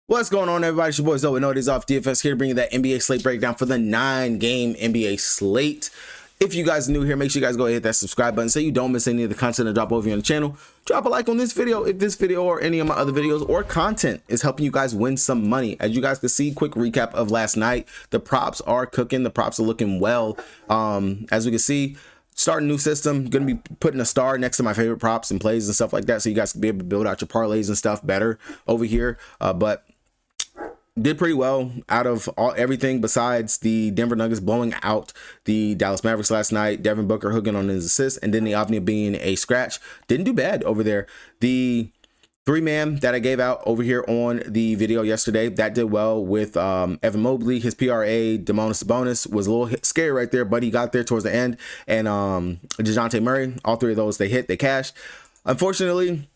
What's going on, everybody? It's your boy Zoe. No days off DFS here to bring you that NBA slate breakdown for the 9-game NBA slate. If you guys are new here, make sure you guys go ahead and hit that subscribe button so you don't miss any of the content that drop over here on the channel. Drop a like on this video if this video or any of my other videos or content is helping you guys win some money. As you guys can see, quick recap of last night. The props are cooking. The props are looking well. As we can see, starting a new system, going to be putting a star next to my favorite props and plays and stuff like that, so you guys can be able to build out your parlays and stuff better over here. But did pretty well out of everything besides the Denver Nuggets blowing out the Dallas Mavericks last night. Devin Booker hooking on his assist, and then the Avni being a scratch. Didn't do bad over there. The 3-man that I gave out over here on the video yesterday, that did well with Evan Mobley. His PRA, Demonis Sabonis, was a little scary right there, but he got there towards the end. And DeJounte Murray, all three of those, they hit, they cashed. Unfortunately,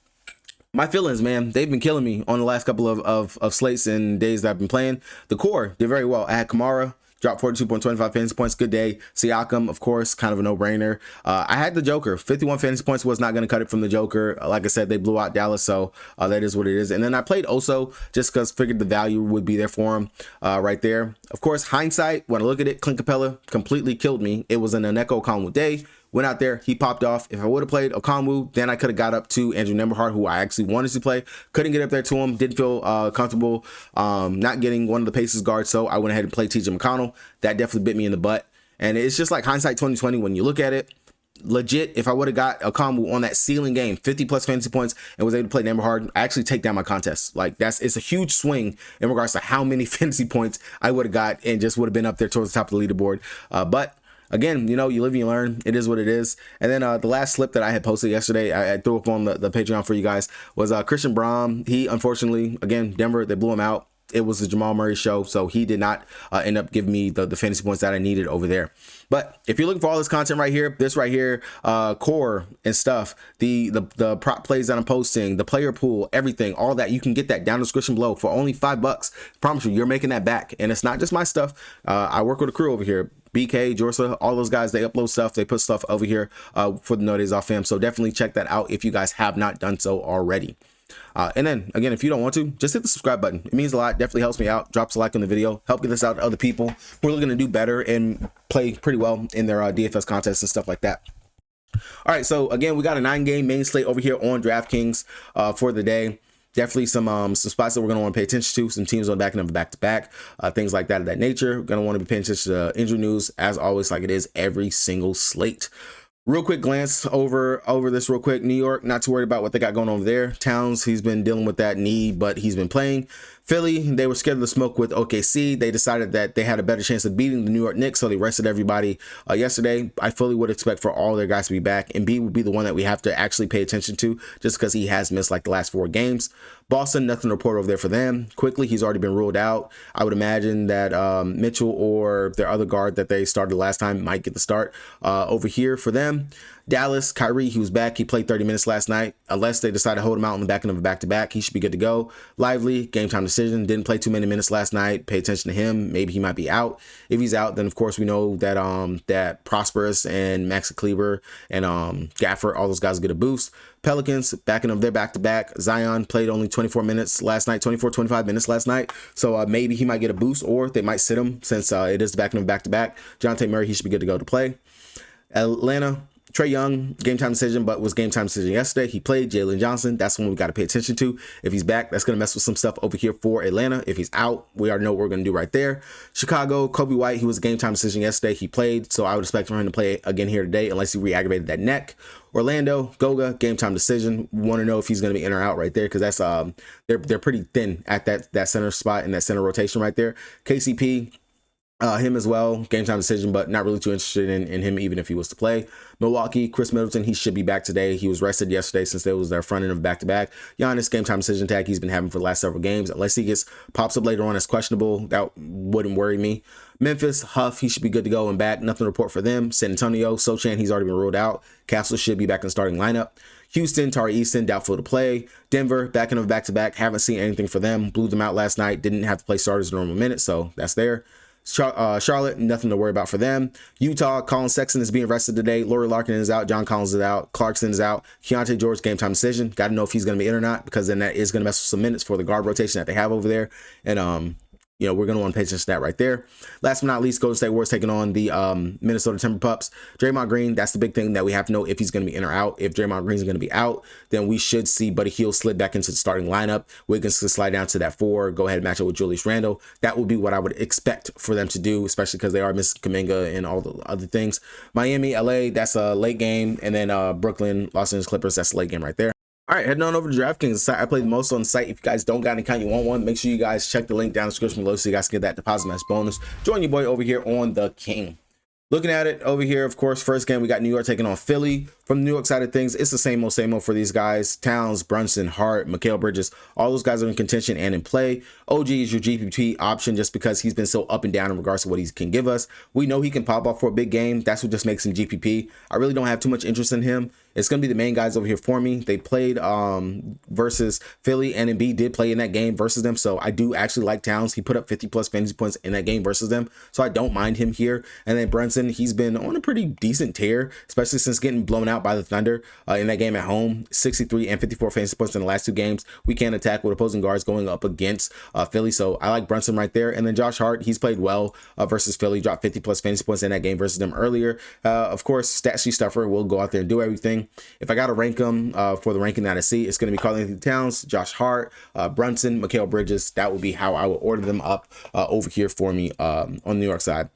my feelings, man, they've been killing me on the last couple of slates and days that I've been playing. The core did very well. I had Kamara, dropped 42.25 fantasy points. Good day. Siakam, of course, kind of a no-brainer. I had the Joker. 51 fantasy points was not going to cut it from the Joker. Like I said, they blew out Dallas, so that is what it is. And then I played Oso just because figured the value would be there for him right there. Of course, hindsight, when I look at it, Clint Capella completely killed me. It was an Oneko Okongwu day. Went out there, he popped off. If I would have played Okongwu, then I could have got up to Andrew Nembhard, who I actually wanted to play. Couldn't get up there to him. Didn't feel comfortable not getting one of the Pacers guards, so I went ahead and played TJ McConnell. That definitely bit me in the butt. And it's just like hindsight 2020 when you look at it. Legit, if I would have got Okongwu on that ceiling game, 50 plus fantasy points, and was able to play Nembhard, I actually take down my contest. Like it's a huge swing in regards to how many fantasy points I would have got and just would have been up there towards the top of the leaderboard. But again, you know, you live and you learn. It is what it is. And then the last slip that I had posted yesterday, I threw up on the Patreon for you guys, was Christian Braun. He, unfortunately, again, Denver, they blew him out. It was the Jamal Murray show, so he did not end up giving me the fantasy points that I needed over there. But if you're looking for all this content right here, this right here, core and stuff, the prop plays that I'm posting, the player pool, everything, all that, you can get that down in the description below for only $5. Promise you, you're making that back. And it's not just my stuff. I work with a crew over here. BK, Jorsa, all those guys, they upload stuff, they put stuff over here for the No Days Off fam. So definitely check that out if you guys have not done so already. And then again, if you don't want to, just hit the subscribe button. It means a lot. Definitely helps me out. Drops a like on the video. Help get this out to other people who are looking to do better and play pretty well in their DFS contests and stuff like that. All right, so again, we got a 9-game main slate over here on DraftKings for the day. Definitely some spots that we're going to want to pay attention to, some teams on back and back-to-back, things like that of that nature. We're going to want to be paying attention to injury news, as always, like it is every single slate. Real quick glance over this real quick. New York, not too worried about what they got going over there. Towns, he's been dealing with that knee, but he's been playing. Philly, they were scared of the smoke with OKC. They decided that they had a better chance of beating the New York Knicks, so they rested everybody yesterday. I fully would expect for all their guys to be back. Embiid would be the one that we have to actually pay attention to just because he has missed like the last 4 games. Boston, nothing to report over there for them. Quickly, he's already been ruled out. I would imagine that Mitchell or their other guard that they started last time might get the start over here for them. Dallas, Kyrie, he was back. He played 30 minutes last night. Unless they decide to hold him out on the back end of a back-to-back, he should be good to go. Lively, game time decision. Didn't play too many minutes last night. Pay attention to him. Maybe he might be out. If he's out, then of course we know that that Prosperous and Maxi Kleber and Gafford, all those guys get a boost. Pelicans, backing up their back-to-back. Zion played only 24 minutes last night, 25 minutes last night. So maybe he might get a boost, or they might sit him since it is the backing of back-to-back. DeJounte Murray, he should be good to go to play. Atlanta, Trae Young, game time decision, but was game time decision yesterday. He played. Jalen Johnson, that's one we got to pay attention to. If he's back, that's going to mess with some stuff over here for Atlanta. If he's out, we already know what we're going to do right there. Chicago, Kobe White, he was a game time decision yesterday. He played, so I would expect for him to play again here today unless he re-aggravated that neck. Orlando, Goga, game time decision. We want to know if he's going to be in or out right there because that's they're pretty thin at that center spot and that center rotation right there. KCP, him as well, game time decision, but not really too interested in him even if he was to play. Milwaukee, Chris Middleton, he should be back today. He was rested yesterday since there was their front end of back-to-back. Giannis, game time decision tag he's been having for the last several games. Unless he pops up later on as questionable, that wouldn't worry me. Memphis, Huff, he should be good to go and back. Nothing to report for them. San Antonio, Sochan, he's already been ruled out. Castle should be back in the starting lineup. Houston, Tari Easton, doubtful to play. Denver, backing of back-to-back. Haven't seen anything for them. Blew them out last night. Didn't have to play starters in normal minutes, so that's there. Charlotte, nothing to worry about for them. Utah, Colin Sexton is being rested today. Laurie Larkin is out. John Collins is out. Clarkson is out. Keontae George, game time decision. Got to know if he's going to be in or not, because then that is going to mess with some minutes for the guard rotation that they have over there. And, you know, we're going to want to pay attention to that right there. Last but not least, Golden State Warriors taking on the Minnesota Timberpups. Draymond Green, that's the big thing that we have to know if he's going to be in or out. If Draymond Green is going to be out, then we should see Buddy Hield slid back into the starting lineup. Wiggins could slide down to that 4, go ahead and match up with Julius Randle. That would be what I would expect for them to do, especially because they are missing Kuminga and all the other things. Miami, LA, that's a late game. And then Brooklyn, Los Angeles Clippers, that's a late game right there. All right, heading on over to DraftKings. I played the most on the site. If you guys don't got an account, you want one, make sure you guys check the link down in the description below so you guys can get that deposit match bonus. Join your boy over here on the King. Looking at it over here, of course, first game, we got New York taking on Philly. From the New York side of things, it's the same old for these guys. Towns, Brunson, Hart, Mikal Bridges, all those guys are in contention and in play. OG is your GPP option just because he's been so up and down in regards to what he can give us. We know he can pop off for a big game. That's what just makes him GPP. I really don't have too much interest in him. It's going to be the main guys over here for me. They played versus Philly, and Embiid did play in that game versus them. So I do actually like Towns. He put up 50+ fantasy points in that game versus them. So I don't mind him here. And then Brunson, he's been on a pretty decent tear, especially since getting blown out by the Thunder in that game at home. 63 and 54 fantasy points in the last 2 games. We can't attack with opposing guards going up against Philly. So I like Brunson right there. And then Josh Hart, he's played well versus Philly. Dropped 50+ fantasy points in that game versus them earlier. Of course, stat sheet stuffer will go out there and do everything. If I got to rank them for the ranking that I see, it's going to be Karl-Anthony Towns, Josh Hart, Brunson, Mikal Bridges. That would be how I would order them up over here for me on the New York side.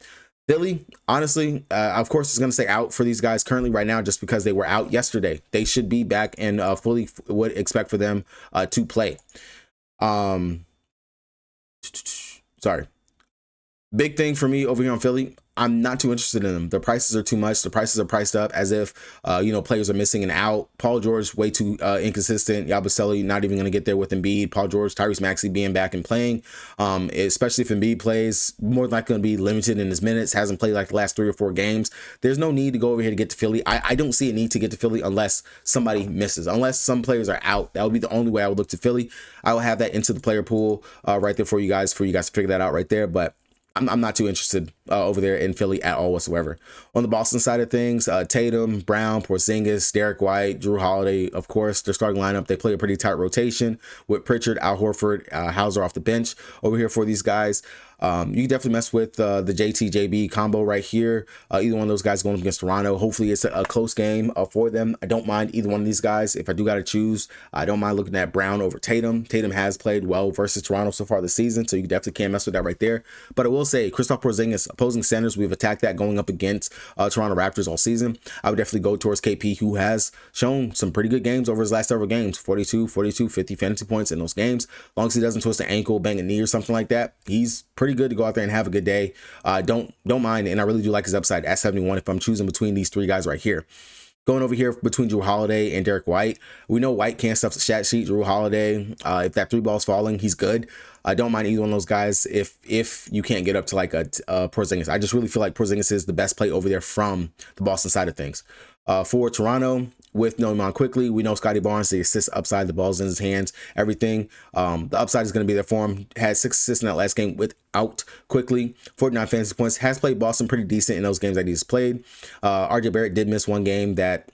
Philly, honestly, of course, is going to stay out for these guys currently right now just because they were out yesterday. They should be back and fully would expect for them to play. Sorry. Big thing for me over here on Philly, I'm not too interested in them. The prices are too much. The prices are priced up as if, you know, players are missing and out. Paul George, way too inconsistent. Yabusele not even going to get there with Embiid. Paul George, Tyrese Maxey being back and playing, especially if Embiid plays, more than likely going to be limited in his minutes. Hasn't played like the last 3 or 4 games. There's no need to go over here to get to Philly. I don't see a need to get to Philly unless somebody misses. Unless some players are out. That would be the only way I would look to Philly. I will have that into the player pool right there for you guys to figure that out right there. But I'm not too interested over there in Philly at all whatsoever. On the Boston side of things, Tatum, Brown, Porzingis, Derek White, Drew Holiday, of course, their starting lineup. They play a pretty tight rotation with Pritchard, Al Horford, Hauser off the bench over here for these guys. You can definitely mess with the JT-JB combo right here. Either one of those guys going up against Toronto. Hopefully it's a close game for them. I don't mind either one of these guys. If I do got to choose, I don't mind looking at Brown over Tatum. Tatum has played well versus Toronto so far this season, so you definitely can't mess with that right there. But I will say, Kristaps Porzingis, opposing centers, we've attacked that going up against Toronto Raptors all season. I would definitely go towards KP, who has shown some pretty good games over his last several games. 42, 50 fantasy points in those games. As long as he doesn't twist an ankle, bang a knee or something like that, he's pretty good to go out there and have a good day. Don't mind, and I really do like his upside at 71 if I'm choosing between these 3 guys right here. Going over here between Drew Holiday and Derek White, we know White can't stuff the stat sheet. Drew Holiday, if that 3 ball's falling, he's good. I don't mind either one of those guys if you can't get up to like a Porzingis. I just really feel like Porzingis is the best play over there from the Boston side of things. For Toronto, with Noeman quickly, we know Scotty Barnes, the assist upside, the ball's in his hands, everything. The upside is going to be there for him. Had 6 assists in that last game without quickly. 49 fantasy points. Has played Boston pretty decent in those games that he's played. RJ Barrett did miss one game that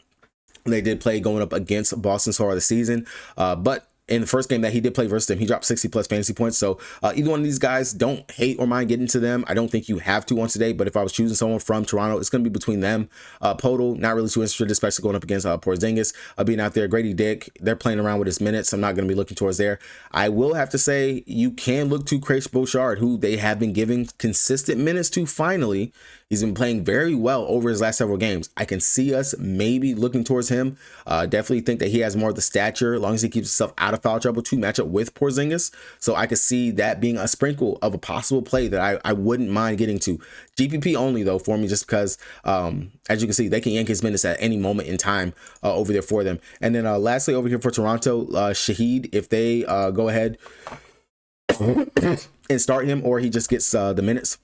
they did play going up against Boston so far this season. But in the first game that he did play versus them, he dropped 60+ fantasy points. So either one of these guys, don't hate or mind getting to them. I don't think you have to on today, but if I was choosing someone from Toronto, it's going to be between them. Podol, not really too interested, especially going up against Porzingis being out there. Grady Dick, they're playing around with his minutes. I'm not going to be looking towards there. I will have to say you can look to Craig Bouchard, who they have been giving consistent minutes to finally. He's been playing very well over his last several games. I can see us maybe looking towards him. Definitely think that he has more of the stature, as long as he keeps himself out of foul trouble, to match up with Porzingis. So I could see that being a sprinkle of a possible play that I wouldn't mind getting to. GPP only, though, for me, just because, as you can see, they can yank his minutes at any moment in time over there for them. And then lastly, over here for Toronto, Shahid, if they go ahead and start him, or he just gets the minutes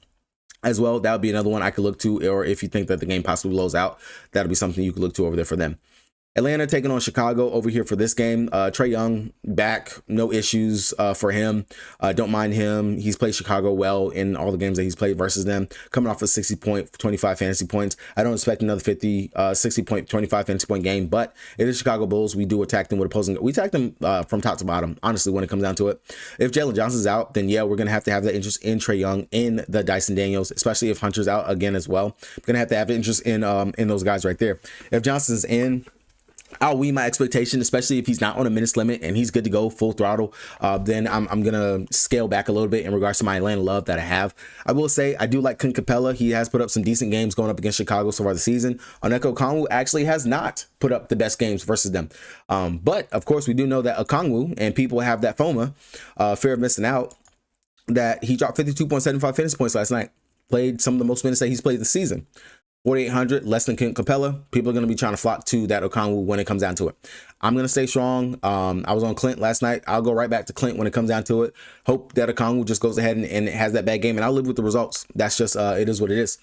as well, that would be another one I could look to. Or if you think that the game possibly blows out, that'll be something you could look to over there for them. Atlanta taking on Chicago over here for this game. Trae Young back, no issues for him. Don't mind him. He's played Chicago well in all the games that he's played versus them. Coming off a 60.25 fantasy points. I don't expect another 60.25 fantasy point game, but it is Chicago Bulls. We do attack them with opposing. We attack them from top to bottom, honestly, when it comes down to it. If Jalen Johnson's out, then yeah, we're going to have that interest in Trae Young, in the Dyson Daniels, especially if Hunter's out again as well. We're going to have interest in those guys right there. If Johnson's in, I'll weigh my expectation, especially if he's not on a minutes limit and he's good to go full throttle. Then I'm gonna scale back a little bit in regards to my Atlanta love that I have. I will say I do like Clint Capella. He has put up some decent games going up against Chicago so far this season. Onyeka Okongwu actually has not put up the best games versus them. But of course we do know that Okongwu, and people have that FOMA, fear of missing out, that he dropped 52.75 fantasy points last night. Played some of the most minutes that he's played this season. 4,800, less than Clint Capella. People are going to be trying to flock to that Okongwu when it comes down to it. I'm going to stay strong. I was on Clint last night. I'll go right back to Clint when it comes down to it. Hope that Okongwu just goes ahead and has that bad game, and I'll live with the results. That's just, it is what it is.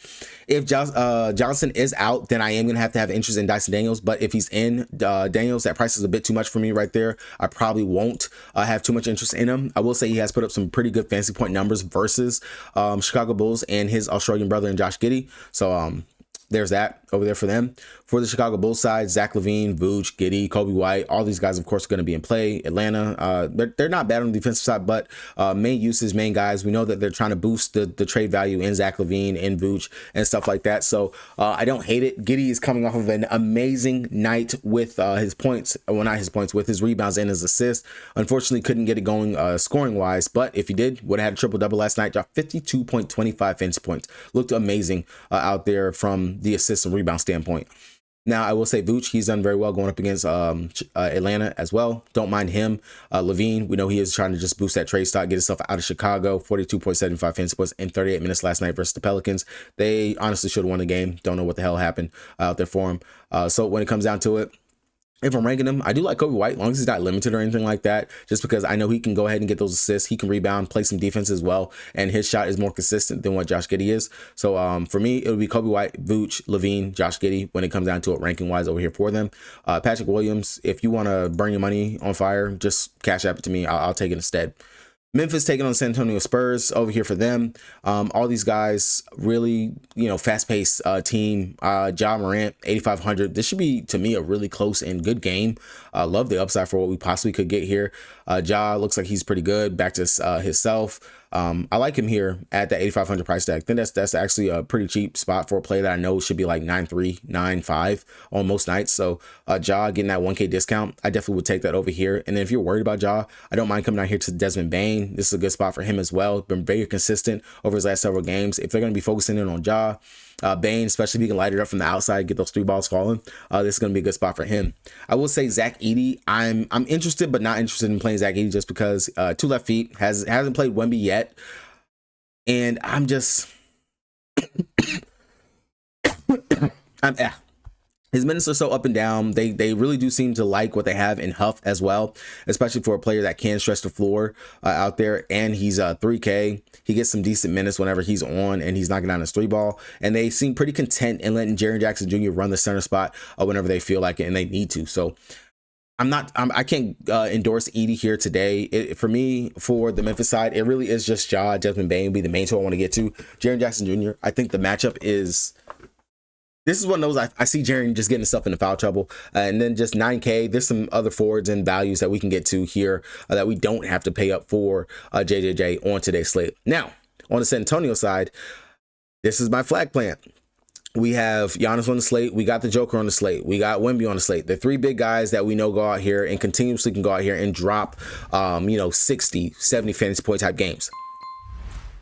If Johnson is out, then I am going to have interest in Dyson Daniels, but if he's in Daniels, that price is a bit too much for me right there. I probably won't have too much interest in him. I will say he has put up some pretty good fantasy point numbers versus Chicago Bulls and his Australian brother and Josh Giddey. So, there's that over there for them. For the Chicago Bulls side, Zach LaVine, Vooch, Giddey, Kobe White, all these guys, of course, are going to be in play. Atlanta, they're not bad on the defensive side, but main uses, main guys, we know that they're trying to boost the trade value in Zach LaVine and Vooch and stuff like that. So I don't hate it. Giddey is coming off of an amazing night with his points, well, not his points, with his rebounds and his assists. Unfortunately, couldn't get it going scoring-wise, but if he did, would have had a triple-double last night, dropped 52.25 fantasy points. Looked amazing out there from the assist and rebound standpoint. Now, I will say Vooch, he's done very well going up against Atlanta as well. Don't mind him. LaVine, we know he is trying to just boost that trade stock, get himself out of Chicago. 42.75 fantasy points in 38 minutes last night versus the Pelicans. They honestly should have won the game. Don't know what the hell happened out there for him. So when it comes down to it, if I'm ranking him, I do like Kobe White, as long as he's not limited or anything like that, just because I know he can go ahead and get those assists. He can rebound, play some defense as well, and his shot is more consistent than what Josh Giddey is. So for me, it would be Kobe White, Vooch, LaVine, Josh Giddey when it comes down to it ranking-wise over here for them. Patrick Williams, if you want to burn your money on fire, just cash app it to me. I'll take it instead. Memphis taking on San Antonio Spurs over here for them. All these guys really, fast-paced team. Ja Morant, 8,500. This should be, to me, a really close and good game. Love the upside for what we possibly could get here. Ja looks like he's pretty good. Back to himself. I like him here at the 8,500 price tag. I think that's actually a pretty cheap spot for a play that I know should be like 9.3, 9.5 on most nights. So Ja getting that 1K discount, I definitely would take that over here. And then if you're worried about Ja, I don't mind coming out here to Desmond Bane. This is a good spot for him as well. Been very consistent over his last several games. If they're going to be focusing in on Ja, Bane, especially if he can light it up from the outside, get those three balls falling, this is going to be a good spot for him. I will say Zach Edey, I'm interested but not interested in playing Zach Edey just because 2 left feet, hasn't played Wemby yet, and I'm just his minutes are so up and down. They really do seem to like what they have in Huff as well, especially for a player that can stretch the floor out there. And he's 3K. He gets some decent minutes whenever he's on and he's knocking down his 3-ball. And they seem pretty content in letting Jaren Jackson Jr. run the center spot whenever they feel like it and they need to. So I can't endorse Edey here today. For me, for the Memphis side, it really is just Ja, Desmond Bane be the main two I want to get to. Jaren Jackson Jr., I think the matchup is... This is one of those I see Jaren just getting himself into foul trouble. And then just 9K, there's some other forwards and values that we can get to here that we don't have to pay up for JJJ on today's slate. Now, on the San Antonio side, this is my flag plant. We have Giannis on the slate. We got the Joker on the slate. We got Wemby on the slate. The 3 big guys that we know go out here and continuously can go out here and drop, 60, 70 fantasy point type games.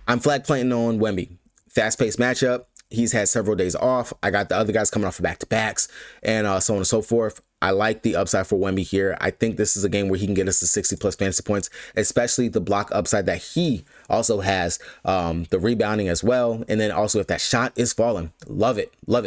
I'm flag planting on Wemby. Fast-paced matchup. He's had several days off. I got the other guys coming off of back-to-backs and so on and so forth. I like the upside for Wemby here. I think this is a game where he can get us to 60 plus fantasy points, especially the block upside that he also has, the rebounding as well. And then also if that shot is falling, love it for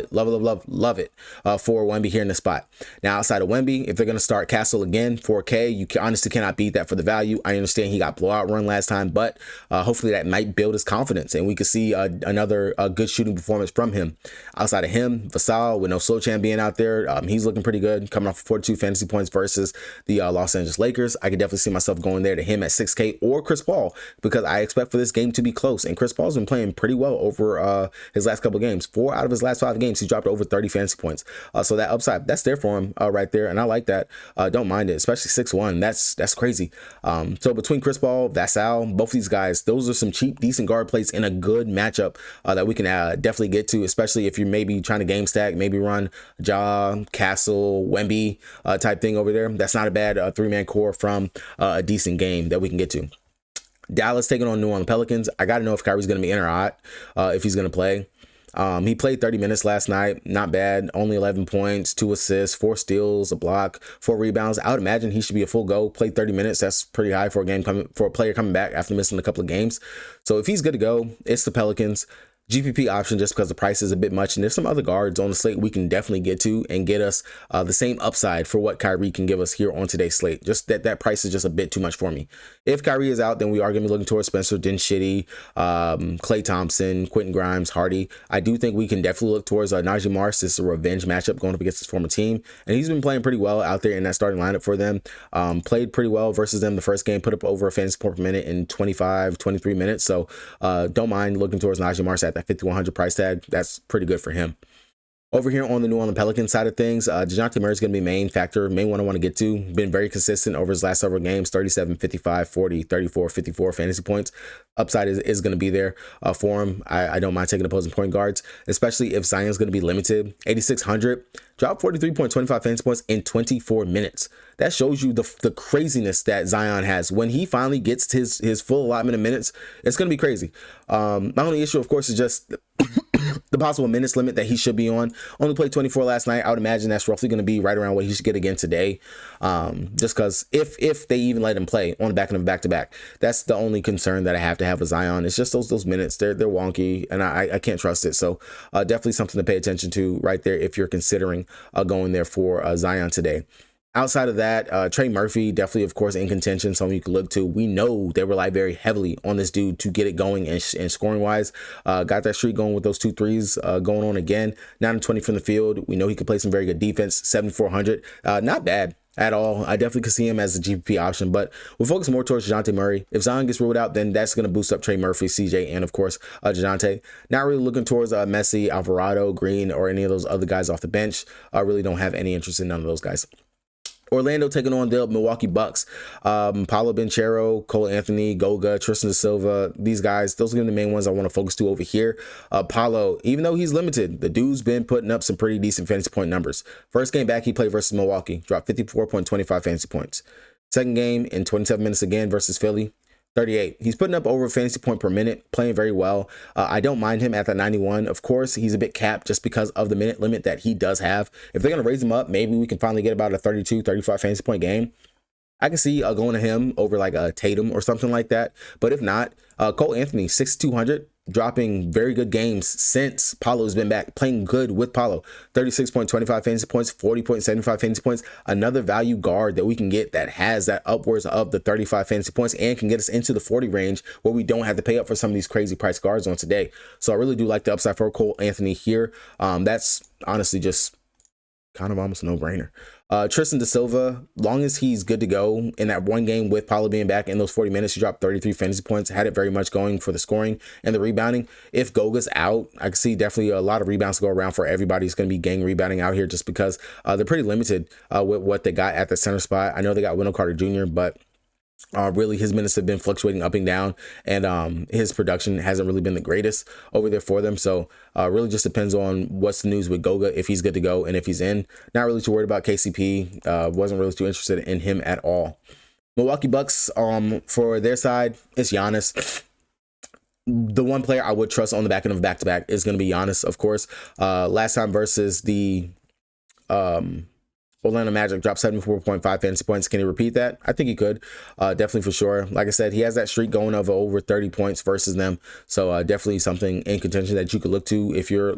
Wemby here in the spot. Now, outside of Wemby, if they're going to start Castle again, 4K, you honestly cannot beat that for the value. I understand he got blowout run last time, but hopefully that might build his confidence and we could see another good shooting performance from him. Outside of him, Vassal with no Slow Chan being out there, he's looking pretty good, coming coming off 42 fantasy points versus the Los Angeles Lakers. I could definitely see myself going there to him at 6K or Chris Paul, because I expect for this game to be close. And Chris Paul's been playing pretty well over his last couple of games. 4 out of his last 5 games, he dropped over 30 fantasy points. So that upside, that's there for him right there. And I like that. Don't mind it, especially 6'1". That's crazy. So between Chris Paul, Vassell, both these guys, those are some cheap, decent guard plays in a good matchup that we can definitely get to, especially if you're maybe trying to game stack, maybe run Ja, Castle, Wemby type thing over there. That's not a bad 3-man core from a decent game that we can get to. Dallas taking on New Orleans Pelicans. I got to know if Kyrie's going to be in or out, if he's going to play. He played 30 minutes last night. Not bad. Only 11 points, 2 assists, 4 steals, a block, 4 rebounds. I would imagine he should be a full go. Played 30 minutes. That's pretty high for a player coming back after missing a couple of games. So if he's good to go, it's the Pelicans. GPP option just because the price is a bit much, and there's some other guards on the slate we can definitely get to and get us the same upside for what Kyrie can give us here on today's slate. Just that price is just a bit too much for me. If Kyrie is out, then we are going to be looking towards Spencer Dinwiddie, Klay Thompson, Quentin Grimes, Hardy. I do think we can definitely look towards Najee Marsh. This is a revenge matchup going up against his former team, and he's been playing pretty well out there in that starting lineup for them. Played pretty well versus them the first game, put up over a fantasy point per minute in 25, 23 minutes. So don't mind looking towards Najee Marsh at that 5,100 price tag. That's pretty good for him. Over here on the New Orleans Pelicans side of things, DeJounte Murray is going to be main factor, main one I want to get to. Been very consistent over his last several games, 37, 55, 40, 34, 54 fantasy points. Upside is going to be there for him. I don't mind taking opposing point guards, especially if Zion's going to be limited. 8,600, dropped 43.25 fantasy points in 24 minutes. That shows you the craziness that Zion has. When he finally gets his full allotment of minutes, it's going to be crazy. My only issue, of course, is just the possible minutes limit that he should be on. Only played 24 last night. I would imagine that's roughly going to be right around what he should get again today. Just because if they even let him play on the back of back-to-back, that's the only concern that I have with Zion. It's just those minutes. They're wonky, and I can't trust it. So definitely something to pay attention to right there if you're considering going there for Zion today. Outside of that, Trey Murphy, definitely, of course, in contention, someone you could look to. We know they rely very heavily on this dude to get it going and scoring-wise. Got that streak going with those 2 threes going on again. 9-20 from the field. We know he could play some very good defense, 7,400. Not bad at all. I definitely could see him as a GPP option, but we'll focus more towards DeJounte Murray. If Zion gets ruled out, then that's going to boost up Trey Murphy, CJ, and, of course, DeJounte. Not really looking towards Messi, Alvarado, Green, or any of those other guys off the bench. I really don't have any interest in none of those guys. Orlando taking on the Milwaukee Bucks. Paolo Banchero, Cole Anthony, Goga, Tristan da Silva, these guys, those are the main ones I want to focus to over here. Paolo, even though he's limited, the dude's been putting up some pretty decent fantasy point numbers. First game back, he played versus Milwaukee, dropped 54.25 fantasy points. Second game in 27 minutes again versus Philly, 38. He's putting up over a fantasy point per minute, playing very well. I don't mind him at that 91. Of course, he's a bit capped just because of the minute limit that he does have. If they're going to raise him up, maybe we can finally get about a 32, 35 fantasy point game. I can see going to him over like a Tatum or something like that. But if not, Cole Anthony, 6,200. Dropping very good games since Paolo's been back, playing good with Paolo. 36.25 fantasy points, 40.75 fantasy points. Another value guard that we can get that has that upwards of the 35 fantasy points and can get us into the 40 range where we don't have to pay up for some of these crazy price guards on today. So I really do like the upside for Cole Anthony here. That's honestly just kind of almost a no-brainer. Tristan da Silva, long as he's good to go in that one game with Paolo being back in those 40 minutes, he dropped 33 fantasy points, had it very much going for the scoring and the rebounding. If Goga's out, I can see definitely a lot of rebounds to go around for everybody. It's going to be gang rebounding out here just because they're pretty limited with what they got at the center spot. I know they got Wendell Carter Jr., but really his minutes have been fluctuating up and down, and his production hasn't really been the greatest over there for them. So really just depends on what's the news with Goga, if he's good to go and if he's in. Not really too worried about KCP. Wasn't really too interested in him at all. Milwaukee Bucks, for their side, it's Giannis. The one player I would trust on the back end of back-to-back is going to be Giannis, of course. Last time versus the Orlando Magic, dropped 74.5 fantasy points. Can he repeat that? I think he could. Definitely for sure. Like I said, he has that streak going of over 30 points versus them. So definitely something in contention that you could look to if you're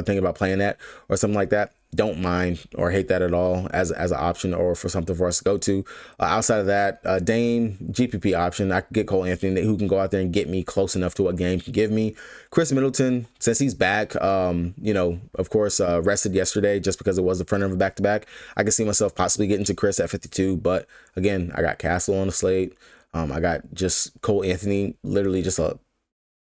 thinking about playing that or something like that. Don't mind or hate that at all as an option or for something for us to go to. Outside of that, Dame, GPP option. I could get Cole Anthony, who can go out there and get me close enough to what game can give me. Chris Middleton, since he's back, you know, of course, rested yesterday just because it was the front end of a back-to-back. I can see myself possibly getting to Chris at 52, but again, I got Castle on the slate. I got just Cole Anthony, literally just a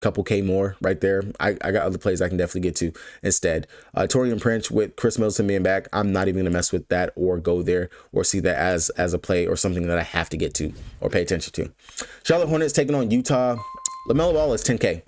couple K more right there. I got other plays I can definitely get to instead. Torian Prince with Chris Middleton being back, I'm not even gonna mess with that or go there or see that as a play or something that I have to get to or pay attention to. Charlotte Hornets taking on Utah. LaMelo Ball is 10K.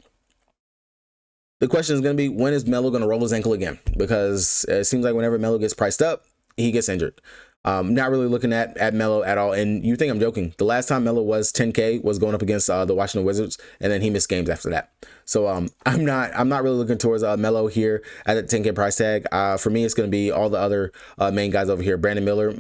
The question is going to be, when is Melo going to roll his ankle again? Because it seems like whenever Melo gets priced up, he gets injured. Not really looking at Melo at all. And you think I'm joking. The last time Melo was 10K was going up against the Washington Wizards, and then he missed games after that. So I'm not really looking towards Melo here at the 10K price tag. For me, it's going to be all the other main guys over here. Brandon Miller,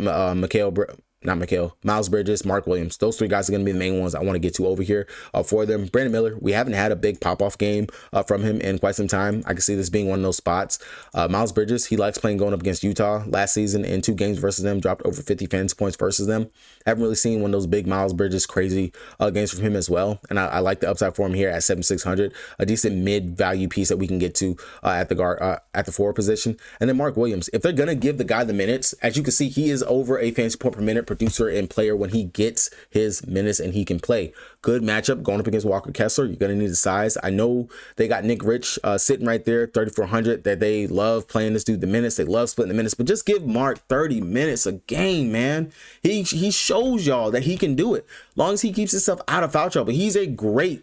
Miles Bridges, Mark Williams. Those three guys are going to be the main ones I want to get to over here for them. Brandon Miller, we haven't had a big pop-off game from him in quite some time. I can see this being one of those spots. Miles Bridges, he likes playing going up against Utah. Last season in 2 games versus them, dropped over 50 fantasy points versus them. Haven't really seen one of those big Miles Bridges crazy games from him as well. And I like the upside for him here at 7,600. A decent mid-value piece that we can get to at the guard, at the forward position. And then Mark Williams, if they're going to give the guy the minutes, as you can see, he is over a fantasy point per minute producer and player when he gets his minutes and he can play. Good matchup going up against Walker Kessler. You're going to need the size. I know they got Nick Rich sitting right there, 3,400, that they love playing this dude the minutes. They love splitting the minutes, but just give Mark 30 minutes a game, man. He shows y'all that he can do it. Long as he keeps himself out of foul trouble. He's a great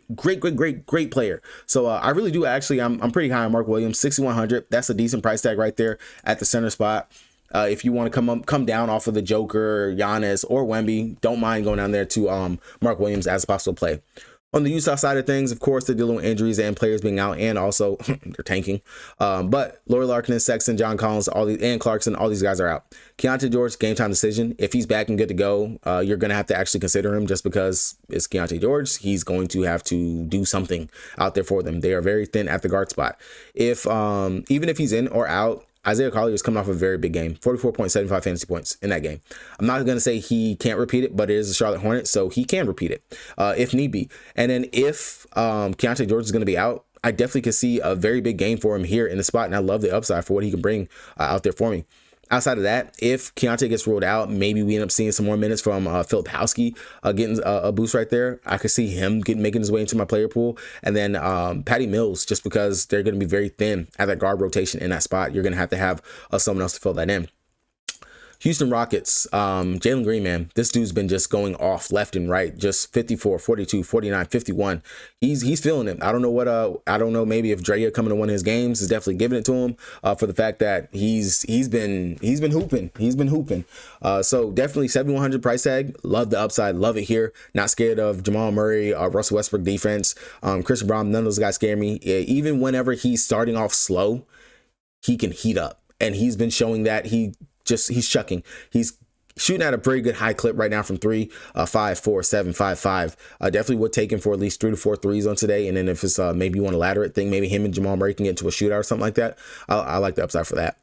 player. So I really do actually, I'm pretty high on Mark Williams, 6,100. That's a decent price tag right there at the center spot. If you want to come down off of the Joker, Giannis, or Wemby, don't mind going down there to Mark Williams as a possible play. On the Utah side of things, of course, they're dealing with injuries and players being out, and also they're tanking. But Lauri Markkanen, Sexton, John Collins, and Clarkson, all these guys are out. Keontae George, game time decision. If he's back and good to go, you're going to have to actually consider him just because it's Keontae George. He's going to have to do something out there for them. They are very thin at the guard spot. If even if he's in or out, Isaiah Collier is coming off a very big game, 44.75 fantasy points in that game. I'm not going to say he can't repeat it, but it is the Charlotte Hornets, so he can repeat it if need be. And then if Keontae George is going to be out, I definitely could see a very big game for him here in the spot, and I love the upside for what he can bring out there for me. Outside of that, if Keontae gets ruled out, maybe we end up seeing some more minutes from Philip Howsky getting a boost right there. I could see him making his way into my player pool. And then Patty Mills, just because they're going to be very thin at that guard rotation in that spot. You're going to have someone else to fill that in. Houston Rockets, Jalen Green, man, this dude's been just going off left and right, just 54, 42, 49, 51. He's feeling it. I don't know maybe if Drea coming to one of his games is definitely giving it to him for the fact that he's been hooping. So definitely 7,100 price tag. Love the upside. Love it here. Not scared of Jamal Murray, Russell Westbrook defense. Christian Braun, none of those guys scare me. Even whenever he's starting off slow, he can heat up, and he's been showing that he's chucking. He's shooting at a pretty good high clip right now from 3, 5, 4, 7, 5, 5. Definitely would take him for at least 3 to 4 threes on today. And then if it's maybe you want to ladder it, think maybe him and Jamal Murray can get into a shootout or something like that. I like the upside for that.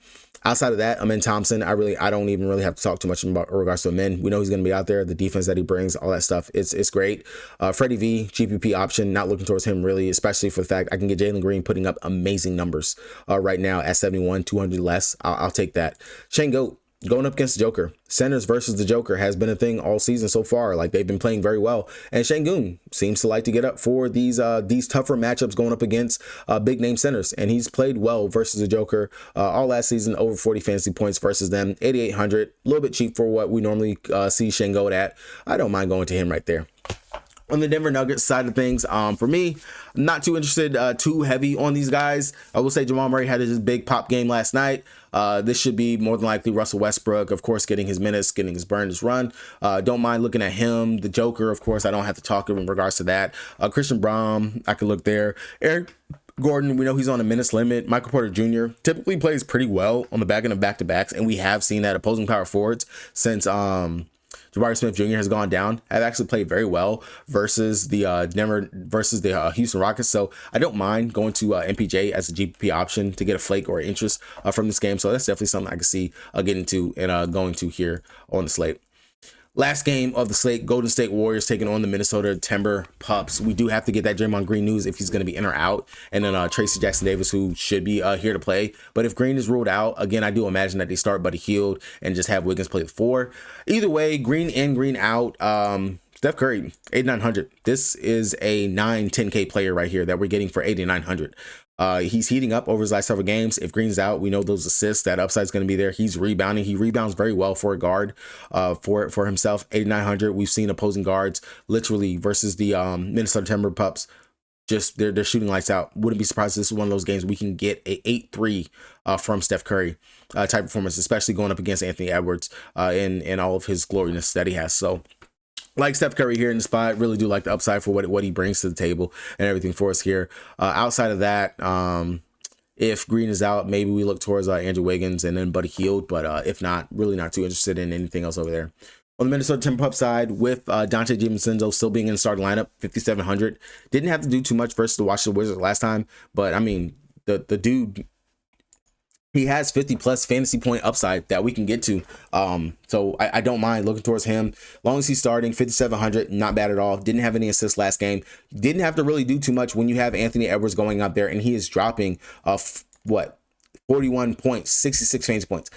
Outside of that, Amen Thompson, I don't even really have to talk too much about regards to Amen. We know he's going to be out there. The defense that he brings, all that stuff, it's great. Freddie V, GPP option, not looking towards him really, especially for the fact I can get Jalen Green putting up amazing numbers right now at 71, 200 less. I'll take that. Shane Goat, going up against the Joker. Centers versus the Joker has been a thing all season so far. Like, they've been playing very well. And Şengün seems to like to get up for these tougher matchups going up against big name centers. And he's played well versus the Joker all last season, over 40 fantasy points versus them. 8,800, a little bit cheap for what we normally see Şengün at. I don't mind going to him right there. On the Denver Nuggets side of things, for me, not too interested, too heavy on these guys. I will say Jamal Murray had his big pop game last night. This should be more than likely Russell Westbrook, of course, getting his minutes, getting his burn, his run. Don't mind looking at him. The Joker, of course, I don't have to talk in regards to that. Christian Braun, I could look there. Eric Gordon, we know he's on a minutes limit. Michael Porter Jr. typically plays pretty well on the back end of back-to-backs, and we have seen that opposing power forwards since Jabari Smith Jr. has gone down, have actually played very well versus the Houston Rockets. So I don't mind going to MPJ as a GPP option to get a flake or interest from this game. So that's definitely something I can see getting to and going to here on the slate. Last game of the slate, Golden State Warriors taking on the Minnesota Timber Pups. We do have to get that Draymond Green news if he's going to be in or out. And then Tracy Jackson Davis, who should be here to play. But if Green is ruled out, again, I do imagine that they start Buddy Hield and just have Wiggins play the 4. Either way, Green in, Green out. Steph Curry, 8,900. This is a 10K player right here that we're getting for 8,900. He's heating up over his last several games. If Green's out, we know those assists, that upside is going to be there. He's rebounding. He rebounds very well for a guard for himself. 8,900. We've seen opposing guards literally versus the Minnesota Timber Pups. Just they're shooting lights out. Wouldn't be surprised if this is one of those games we can get a 8-3 from Steph Curry type performance, especially going up against Anthony Edwards in all of his gloriness that he has. So like Steph Curry here in the spot, really do like the upside for what he brings to the table and everything for us here. Outside of that, if Green is out, maybe we look towards Andrew Wiggins and then Buddy Hield. But if not, really not too interested in anything else over there. On the Minnesota Timber Pup side, with Dante DiVincenzo still being in the starting lineup, 5,700. Didn't have to do too much versus the Washington Wizards last time. But, I mean, the dude, he has 50+ fantasy point upside that we can get to. So I don't mind looking towards him. As long as he's starting, 5,700, not bad at all. Didn't have any assists last game. Didn't have to really do too much when you have Anthony Edwards going out there and he is dropping, 41 points, 66 fantasy points.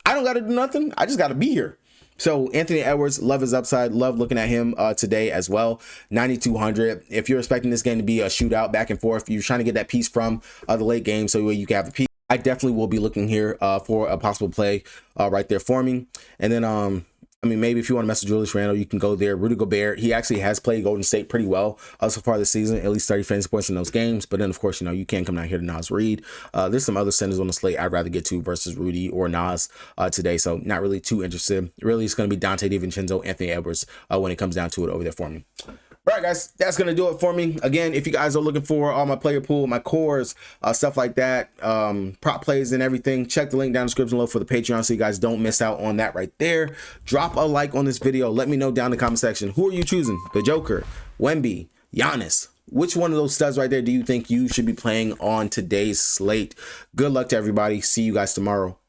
I don't got to do nothing. I just got to be here. So Anthony Edwards, love his upside. Love looking at him today as well. 9,200. If you're expecting this game to be a shootout back and forth, you're trying to get that piece from the late game so you can have the piece. I definitely will be looking here for a possible play right there for me. And then, I mean, maybe if you want to mess with Julius Randle, you can go there. Rudy Gobert, he actually has played Golden State pretty well so far this season, at least 30 fantasy points in those games. But then, of course, you can come down here to Naz Reid. There's some other centers on the slate I'd rather get to versus Rudy or Naz today. So not really too interested. Really, it's going to be Dante DiVincenzo, Anthony Edwards when it comes down to it over there for me. All right, guys, that's going to do it for me. Again, if you guys are looking for all my player pool, my cores, stuff like that, prop plays and everything, check the link down in the description below for the Patreon so you guys don't miss out on that right there. Drop a like on this video. Let me know down in the comment section. Who are you choosing? The Joker, Wemby, Giannis? Which one of those studs right there do you think you should be playing on today's slate? Good luck to everybody. See you guys tomorrow.